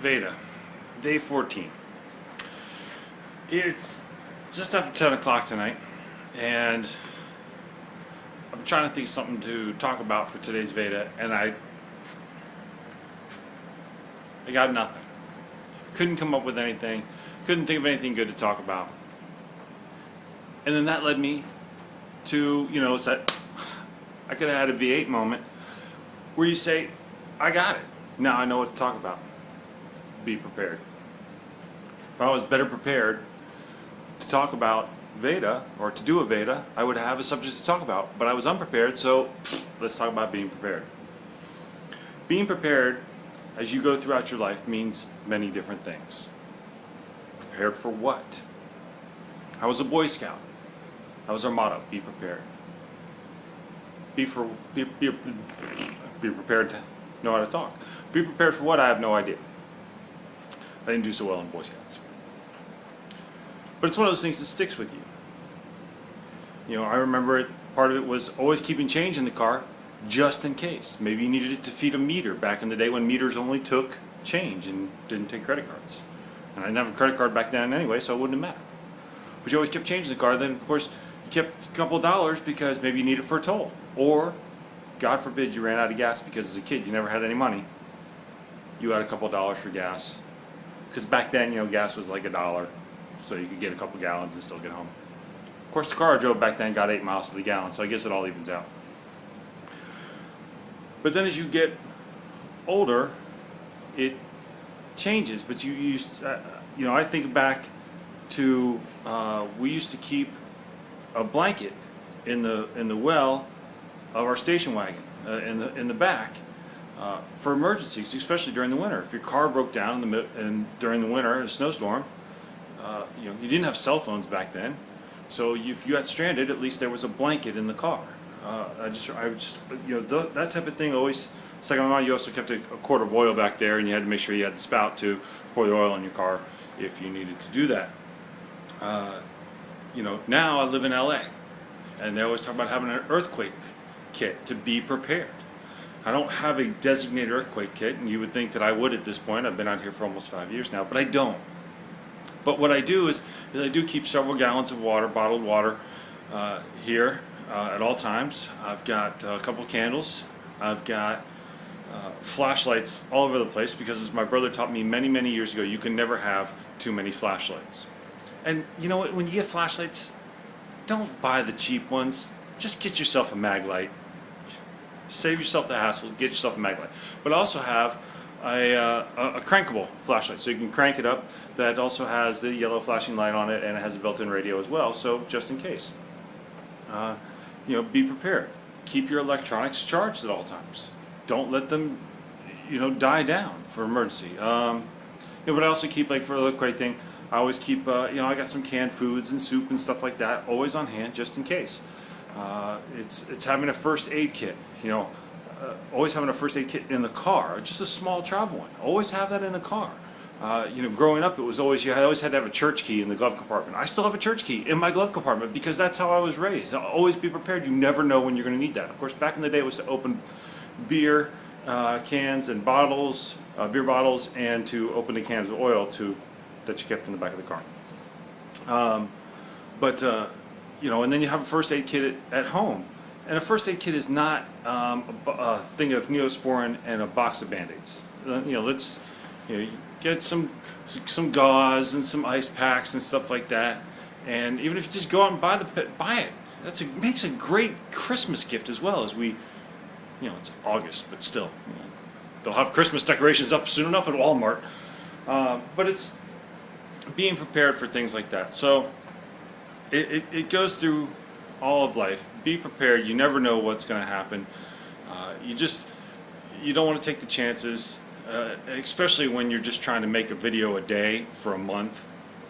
Veda, day 14. It's just after 10 o'clock tonight, and I'm trying to think of something to talk about for today's Veda, and I got nothing. Couldn't come up with anything. Couldn't think of anything good to talk about. And then that led me to, it's that I could have had a V8 moment where you say, I got it. Now I know what to talk about. Be prepared. If I was better prepared to talk about Veda or to do a Veda, I would have a subject to talk about. But I was unprepared, so let's talk about being prepared. Being prepared as you go throughout your life means many different things. Prepared for what? I was a Boy Scout. That was our motto, be prepared. Be prepared to know how to talk. Be prepared for what? I have no idea. I didn't do so well in Boy Scouts. But it's one of those things that sticks with you. I remember it, part of it was always keeping change in the car just in case. Maybe you needed it to feed a meter back in the day when meters only took change and didn't take credit cards. And I didn't have a credit card back then anyway, so it wouldn't have mattered. But you always kept change in the car. Then, of course, you kept a couple of dollars because maybe you needed it for a toll. Or, God forbid, you ran out of gas because as a kid you never had any money. You had a couple of dollars for gas. Because back then, gas was like $1, so you could get a couple gallons and still get home. Of course, the car I drove back then got 8 miles to the gallon, so I guess it all evens out. But then as you get older, it changes. But I think back to we used to keep a blanket in the well of our station wagon in the back. For emergencies, especially during the winter. If your car broke down during the winter in a snowstorm, you didn't have cell phones back then, so if you got stranded, at least there was a blanket in the car. That type of thing always stuck in my mind. You also kept a quart of oil back there, and you had to make sure you had the spout to pour the oil in your car if you needed to do that. Now I live in LA, and they always talk about having an earthquake kit to be prepared. I don't have a designated earthquake kit, and you would think that I would at this point. I've been out here for almost 5 years now, but I don't. But what I do is I do keep several gallons of water, bottled water, here at all times. I've got a couple candles. I've got flashlights all over the place because, as my brother taught me many, many years ago, you can never have too many flashlights. And you know what? When you get flashlights, don't buy the cheap ones. Just get yourself a mag light. Save yourself the hassle, get yourself a mag light. But I also have a crankable flashlight, so you can crank it up. That also has the yellow flashing light on it, and it has a built-in radio as well, so just in case. Be prepared. Keep your electronics charged at all times. Don't let them, die down for emergency. But I also keep, like for the earthquake thing, I always keep, I got some canned foods and soup and stuff like that, always on hand, just in case. It's having a first aid kit. Always having a first aid kit in the car, just a small travel one. Always have that in the car. Growing up, it was always I always had to have a church key in the glove compartment. I still have a church key in my glove compartment because that's how I was raised. Always be prepared. You never know when you're going to need that. Of course, back in the day, it was to open beer cans and bottles, beer bottles, and to open the cans of oil that you kept in the back of the car. And then you have a first aid kit at home. And a first aid kit is not a thing of Neosporin and a box of Band-Aids. Let's get some gauze and some ice packs and stuff like that. And even if you just go out and buy it. It makes a great Christmas gift as well. As it's August, but still, they'll have Christmas decorations up soon enough at Walmart. But it's being prepared for things like that. So it goes through all of life. Be prepared. You never know what's going to happen. You don't want to take the chances, especially when you're just trying to make a video a day for a month.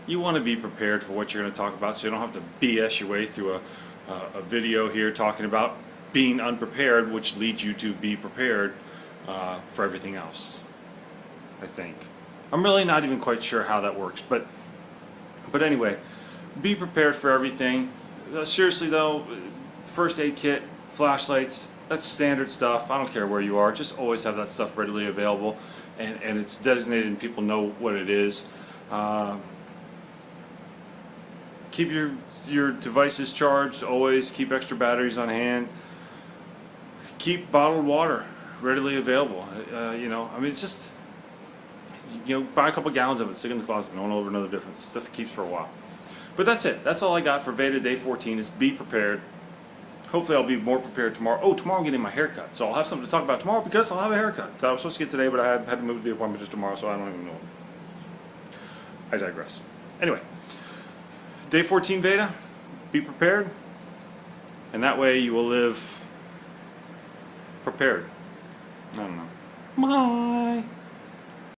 You want to be prepared for what you're going to talk about, so you don't have to BS your way through a video here talking about being unprepared, which leads you to be prepared for everything else. I think. I'm really not even quite sure how that works, but anyway, be prepared for everything. Seriously though, first aid kit, flashlights, that's standard stuff. I don't care where you are, just always have that stuff readily available. and it's designated and people know what it is. Keep your devices charged always. Keep extra batteries on hand. Keep bottled water readily available. You know, I mean, it's just, you know, buy a couple gallons of it, stick it in the closet. No one will ever know the difference. Stuff keeps for a while. But that's it. That's all I got for Veda Day 14 is be prepared. Hopefully I'll be more prepared tomorrow. Oh, tomorrow I'm getting my haircut. So I'll have something to talk about tomorrow because I'll have a haircut. I was supposed to get today, but I had to move the appointment just tomorrow, so I don't even know. I digress. Anyway, Day 14 Veda, be prepared. And that way you will live prepared. I don't know. Bye.